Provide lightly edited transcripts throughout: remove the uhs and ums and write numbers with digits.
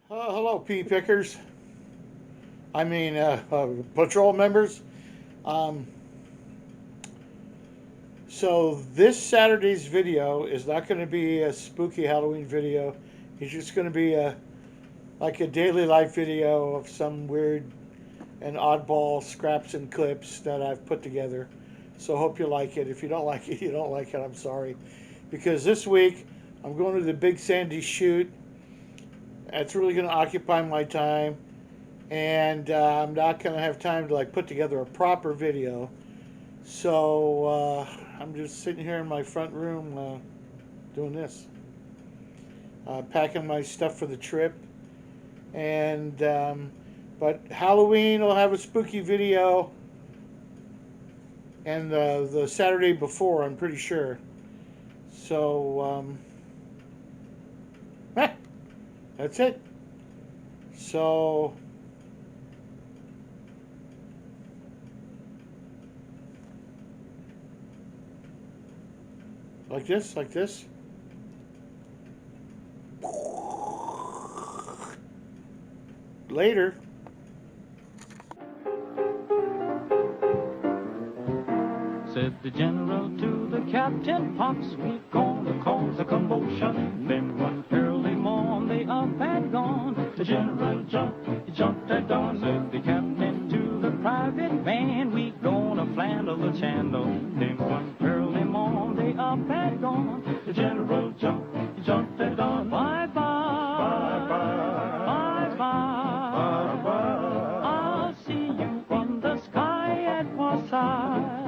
Hello, pea pickers. I mean, patrol members. Um, so this Saturday's video is not going to be a spooky Halloween video. It's just going to be like a daily life video of some weird and oddball scraps and clips that I've put together. So hope you like it. If you don't like it, you don't like it. I'm sorry, because this week I'm going to the Big Sandy shoot. That's really going to occupy my time, and I'm not going to have time to like put together a proper video. So I'm just sitting here in my front room doing this, packing my stuff for the trip. And but Halloween will have a spooky video, and the Saturday before, I'm pretty sure. So that's it. So like this. Later. Said the general to the captain, Pops, we're gonna cause a commotion. Then one early morn they up and gone. The general he jumped at dawn. Said the captain to the private man, we gonna flandle the channel. Then one early morn they up and gone. The general he jumped at dawn. Bye-bye, bye-bye, bye-bye. I'll see you in the sky at Mojave.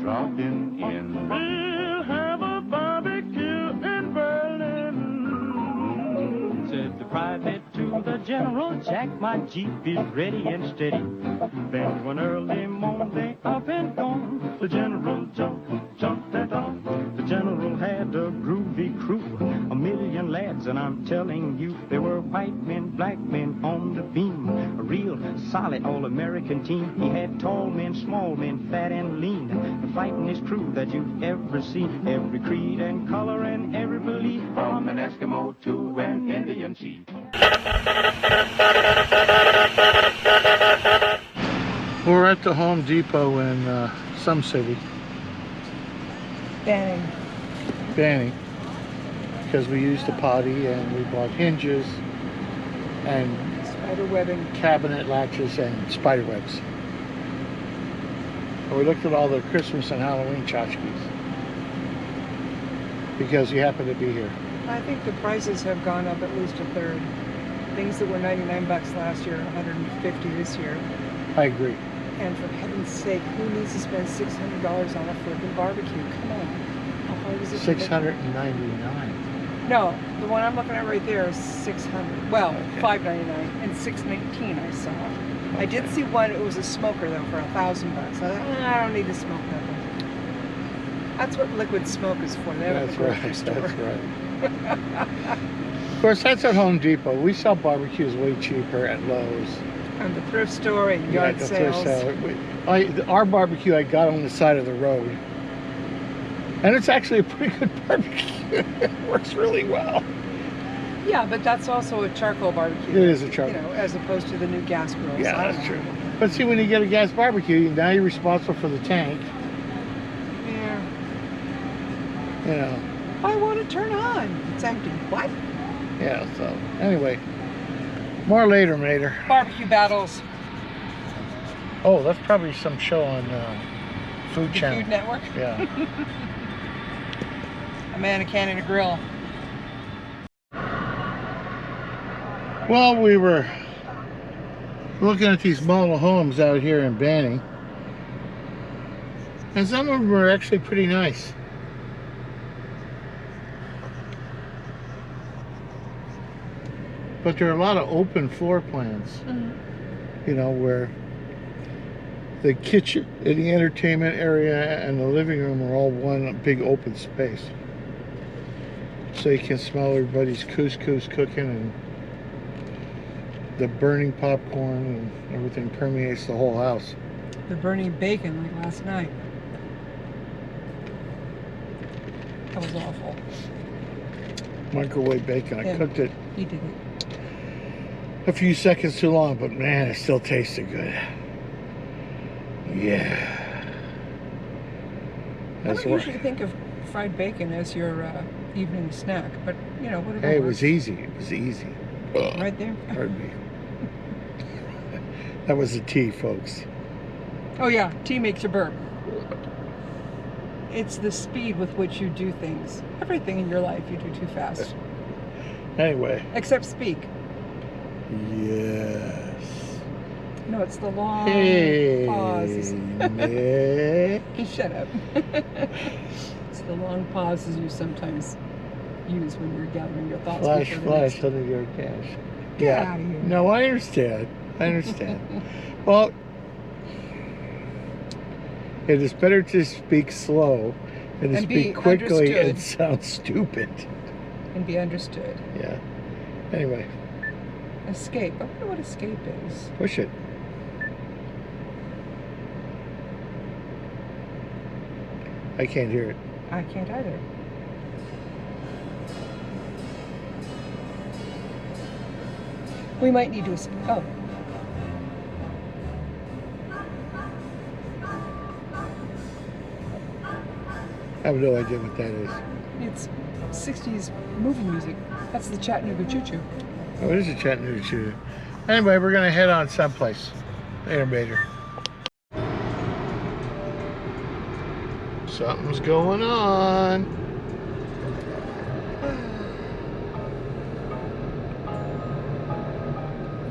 Dropping in. We'll have a barbecue in Berlin. Said the private to the general, Jack, my Jeep is ready and steady. Then one early morning they up and gone. The general jumped at dawn. The general had a groovy crew, a million lads, and I'm telling you, there were white men, black men on the beam. A real solid all-American team. He had tall men, small men, fat and lean. The fightingest crew that you've ever seen. Every creed and color and every belief, from an Eskimo to an Indian chief. We're at the Home Depot in some city. Banning. Because we used the potty and we bought hinges and spider webbing, cabinet latches, and spider webs. And we looked at all the Christmas and Halloween tchotchkes because you happen to be here. I think the prices have gone up at least a third. Things that were 99 bucks last year, 150 this year. I agree. And for heaven's sake, who needs to spend $600 on a flippin' barbecue? Come on. How hard is it? $699. No, the one I'm looking at right there is $600. Well, okay. $599 and $619 I saw. Okay. I did see one. It was a smoker though for $1,000 bucks. I don't need to smoke that one. That's what liquid smoke is for. That's right. Store. That's right. Of course, that's at Home Depot. We sell barbecues way cheaper at Lowe's. And the thrift store and yard sales. Our barbecue I got on the side of the road. And it's actually a pretty good barbecue. It works really well. Yeah, but that's also a charcoal barbecue. It is a charcoal. You know, as opposed to the new gas grills. Yeah, that's true. But see, when you get a gas barbecue, now you're responsible for the tank. Yeah. You know. I want to turn on. It's empty. What? Yeah, so anyway. More later. Barbecue battles. Oh, that's probably some show on Food Channel. Food Network? Yeah. A man, a can, and a grill. Well, we were looking at these model homes out here in Banning, and some of them are actually pretty nice. But there are a lot of open floor plans, you know, where the kitchen and the entertainment area and the living room are all one big open space. So you can smell everybody's couscous cooking, and the burning popcorn, and everything permeates the whole house. The burning bacon like last night. That was awful. Microwave bacon. I Yeah. cooked it You did it. a few seconds too long, but man, it still tasted good. Yeah. I That's don't what. usually think of fried bacon as your evening snack, but you know, whatever. Hey, it works. was easy. It was easy. Right there. Pardon me. That was a tea, folks. Oh yeah, tea makes you burp. It's the speed with which you do things. Everything in your life you do too fast. Anyway. Except speak. Yes. No, it's the long Hey, pauses. Nick. Shut up. It's the long pauses you sometimes use when you're gathering your thoughts. Flash, before the flash, next- under your cash. Get out of here. No, I understand. I understand. Well, it is better to speak slow than to And be speak quickly and understood. sound stupid. And be understood. Yeah. Anyway, Escape. I wonder what escape is. push it. I can't hear it. I can't either. We might need to escape. Oh. I have no idea what that is. It's 60s movie music. That's the Chattanooga Choo Choo. Oh, it is a Chattanooga Choo. Anyway, we're going to head on someplace. Later, Bader. Something's going on.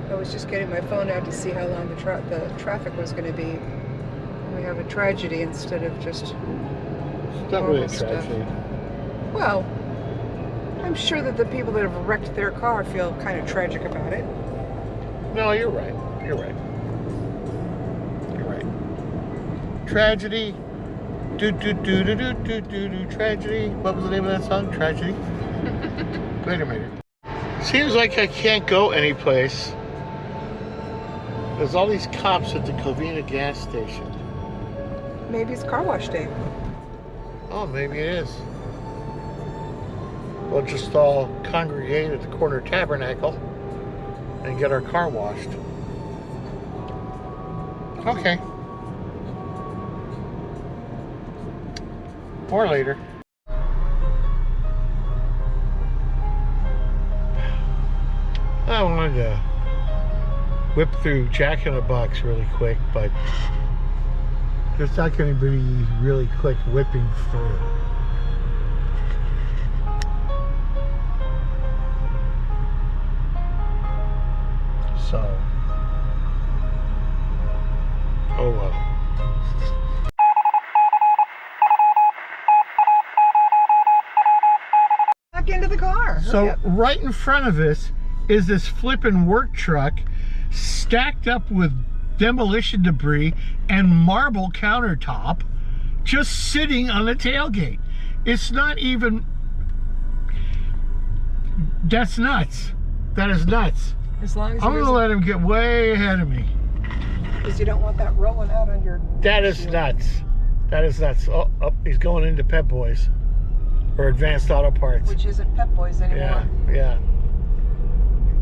I was just getting my phone out to see how long the traffic was going to be. We have a tragedy instead of just... It's not really a normal stuff. tragedy. Well, I'm sure that the people that have wrecked their car feel kind of tragic about it. No, you're right. You're right. You're right. Tragedy. Do do do do do do do do. Tragedy. What was the name of that song? Tragedy. Wait a minute. Seems like I can't go anyplace. There's all these cops at the Covina gas station. Maybe it's car wash day. Oh, maybe it is. We'll just all congregate at the corner tabernacle and get our car washed. Okay. Or later. I wanted to whip through Jack in the Box really quick, but there's not going to be really quick whipping through. So, oh well. Back into the car. So Yep. right in front of us is this flippin' work truck stacked up with demolition debris and marble countertop just sitting on the tailgate. It's not even... That's nuts. That is nuts. As long as I'm gonna let him get way ahead of me. because you don't want that rolling out on your... That is nuts. That is nuts. Oh, he's going into Pep Boys. Or Advanced Auto Parts. Which isn't Pep Boys anymore. Yeah.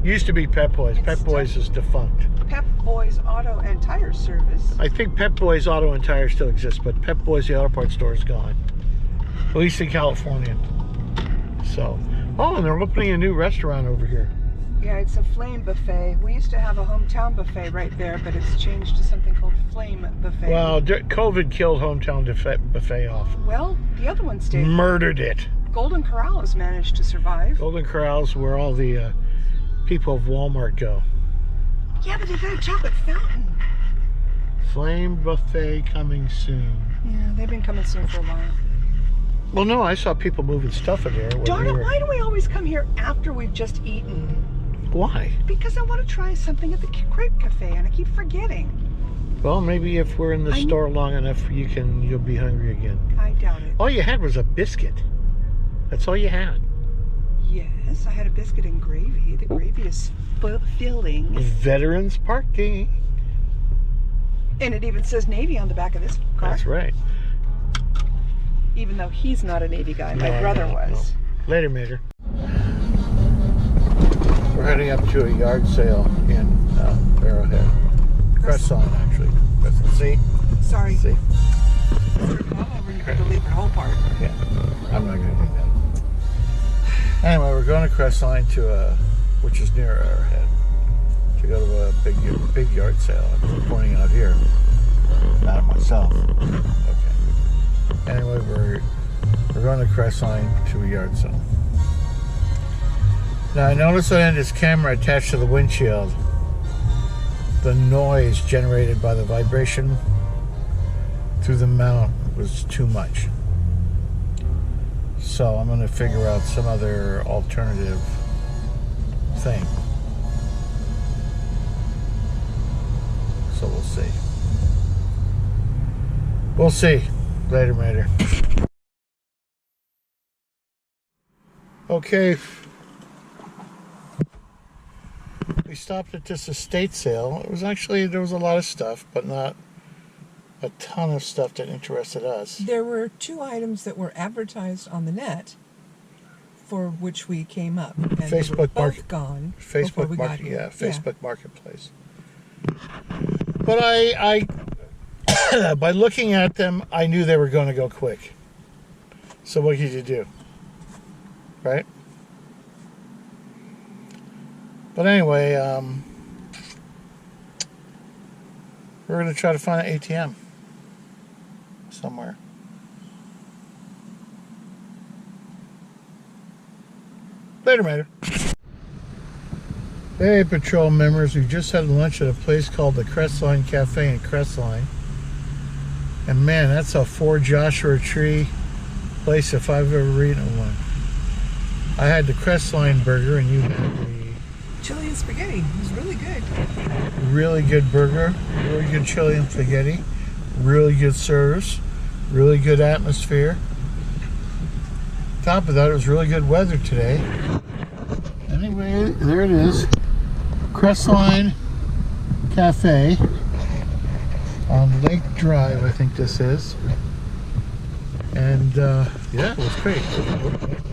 Used to be Pep Boys. It's Pep Boys is defunct. Pep Boys Auto and Tire Service. I think Pep Boys Auto and Tire still exists, but Pep Boys the auto parts store is gone. At least in California. So, oh, and they're opening a new restaurant over here. Yeah, it's a Flame Buffet. We used to have a hometown buffet right there, but it's changed to something called Flame Buffet. Well, COVID killed Hometown Buffet off. Well, the other one stayed. Murdered it. Golden Corral has managed to survive. Golden Corral's where all the people of Walmart go. Yeah, but they've got a chocolate fountain. Flame Buffet coming soon. Yeah, they've been coming soon for a while. Well, no, I saw people moving stuff in there. when Darn we it, were- why do we always come here after we've just eaten? Why? Because I want to try something at the Crepe Cafe, and I keep forgetting. Well, maybe if we're in the store long enough, you'll be hungry again. I doubt it. All you had was a biscuit. That's all you had. Yes, I had a biscuit and gravy. The gravy is filling. Veterans parking. And it even says Navy on the back of this car. That's right. even though he's not a Navy guy. My No, brother no, was. no. Later, Major. We're heading up to a yard sale in Arrowhead. Crestline, actually. See? Sorry. See? You could delete the whole part. Yeah, I'm not going to do that. Anyway, we're going to Crestline which is near Arrowhead, to go to a big yard sale. I'm pointing out here, not myself. Okay. Anyway, we're going to Crestline to a yard sale. Now I noticed that in this camera attached to the windshield, the noise generated by the vibration through the mount was too much. So I'm going to figure out some other alternative thing. So we'll see. We'll see. Later, later. Okay. We stopped at this estate sale. It was actually, there was a lot of stuff, but not a ton of stuff that interested us. There were 2 items that were advertised on the net for which we came up. And Facebook they were both Market- gone before we got here. Facebook Marketplace. But I by looking at them, I knew they were going to go quick. So what could you do? Right? But anyway, we're going to try to find an ATM somewhere. Later, mater. Hey, patrol members. We just had lunch at a place called the Crestline Cafe in Crestline. And man, that's a 4 Joshua Tree place if I've ever eaten one. I had the Crestline burger and you had the Chili and spaghetti. It was really good. really good burger, really good chili and spaghetti, really good service, really good atmosphere. Top of that, it was really good weather today. Anyway, there it is. Crestline Cafe on Lake Drive, I think this is. And yeah, it was great.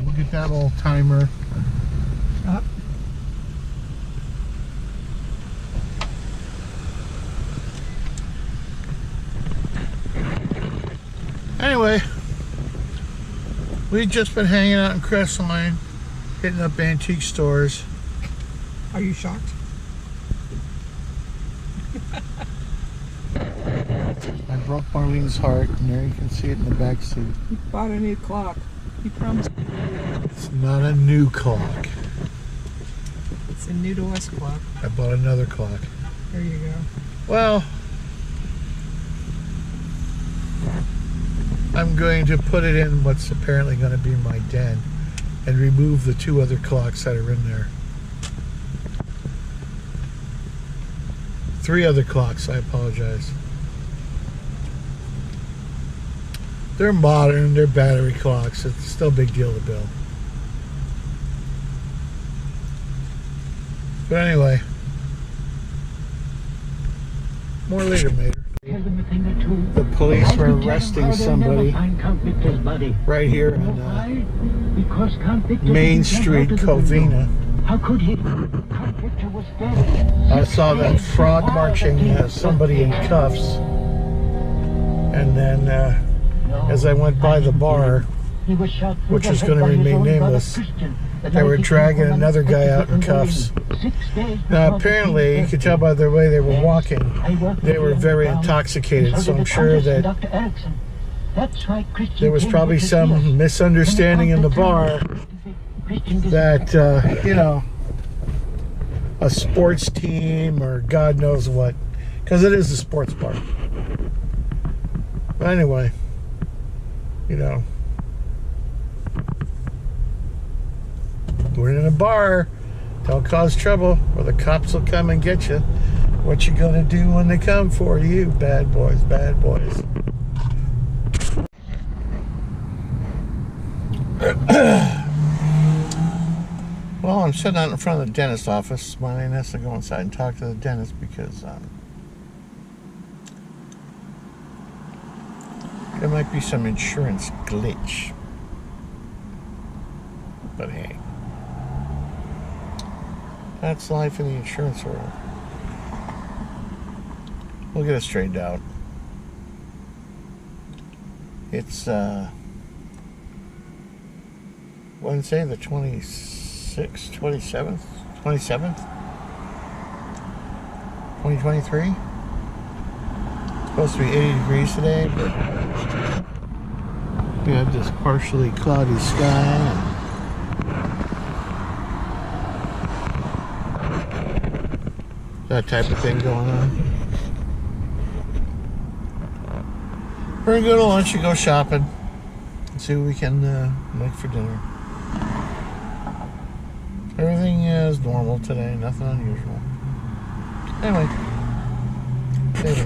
Look at that old timer. Up. Anyway, we've just been hanging out in Crestline, hitting up antique stores. Are you shocked? I broke Marlene's heart, and there you can see it in the back seat. He bought a new clock. He promised. It's not a new clock. It's a new to us clock. I bought another clock. There you go. Well, I'm going to put it in what's apparently going to be my den and remove the 2 other clocks that are in there. 3 other clocks, I apologize. They're modern, they're battery clocks. It's still a big deal to build. But anyway, more later, Mater. The police were arresting somebody right here on Main Street, Covina. How could he? I saw that fraud marching somebody in cuffs, and then as I went by the bar, which is going to remain nameless, they were dragging another guy out in cuffs. Now apparently, you could tell by the way they were walking, they were very intoxicated, so I'm sure that there was probably some misunderstanding in the bar that, you know, a sports team or God knows what, because it is a sports bar. But anyway, you know, we're in a bar, don't cause trouble or the cops will come and get you. What you gonna do when they come for you? Bad boys, bad boys. Well, I'm sitting out in front of the dentist's office. Marlene has to go inside and talk to the dentist because come might be some insurance glitch. But hey, that's life in the insurance world. We'll get it straightened out. It's Wednesday, the 27th, 2023. Supposed to be 80 degrees today, but we have this partially cloudy sky. That type of thing going on. We're gonna go to lunch and go shopping and see what we can make for dinner. Everything is normal today, nothing unusual. Anyway, later.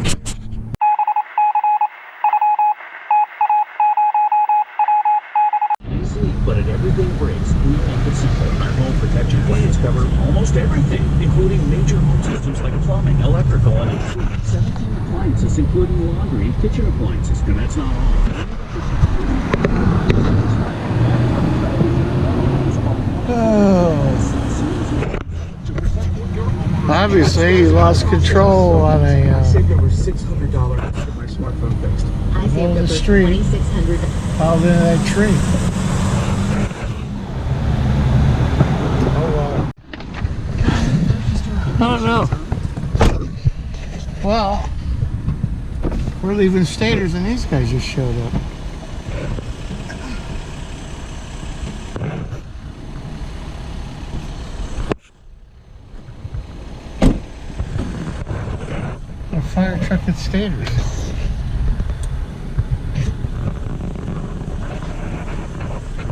But if everything breaks, we make it simple. Our home protection plans cover almost everything, including major home systems like plumbing, electrical, and 17 appliances, including laundry and kitchen appliances. And that's not all. Obviously, he lost control on I a saved over $600 to get my smartphone fixed. middle of the street, piled into that tree. I don't know. Well, we're leaving Staters and these guys just showed up. A fire truck at Staters.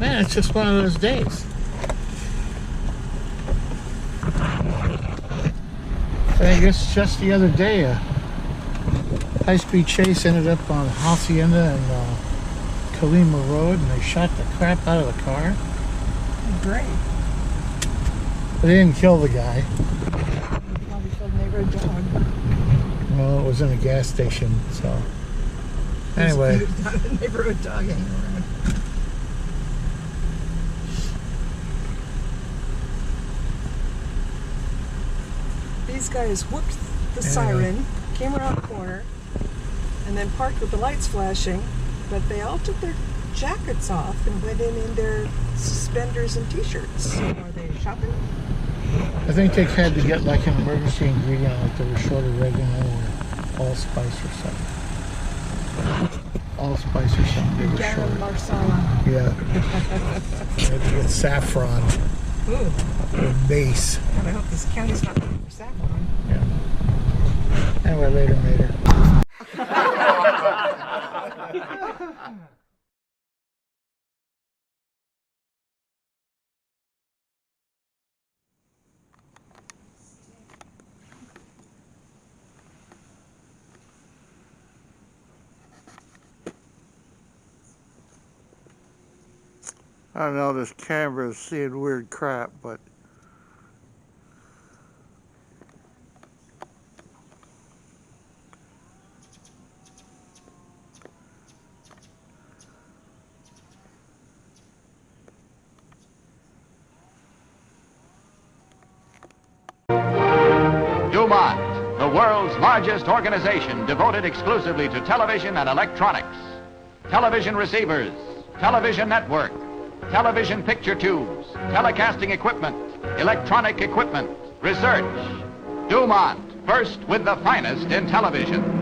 Man, it's just one of those days. I guess just the other day, a high-speed chase ended up on Hacienda and Colima Road, and they shot the crap out of the car. Great. They didn't kill the guy. Probably killed a neighborhood dog. Well, it was in a gas station, so. Anyway. There's not a neighborhood dog hanging around. These guys whooped the siren, came around the corner, and then parked with the lights flashing, but they all took their jackets off and went in their suspenders and t-shirts. So are they shopping? I think they had to get like an emergency ingredient, like they were short of oregano or allspice or something. Allspice or something, they were Garam short. Marsala. Yeah. They had to get saffron Ooh, or mace. God, I hope this county's not looking for saffron. Yeah. Anyway, later. I don't know, this camera is seeing weird crap, but DuMont, the world's largest organization devoted exclusively to television and electronics. Television receivers, television network, television picture tubes, telecasting equipment, electronic equipment, research. DuMont, first with the finest in television.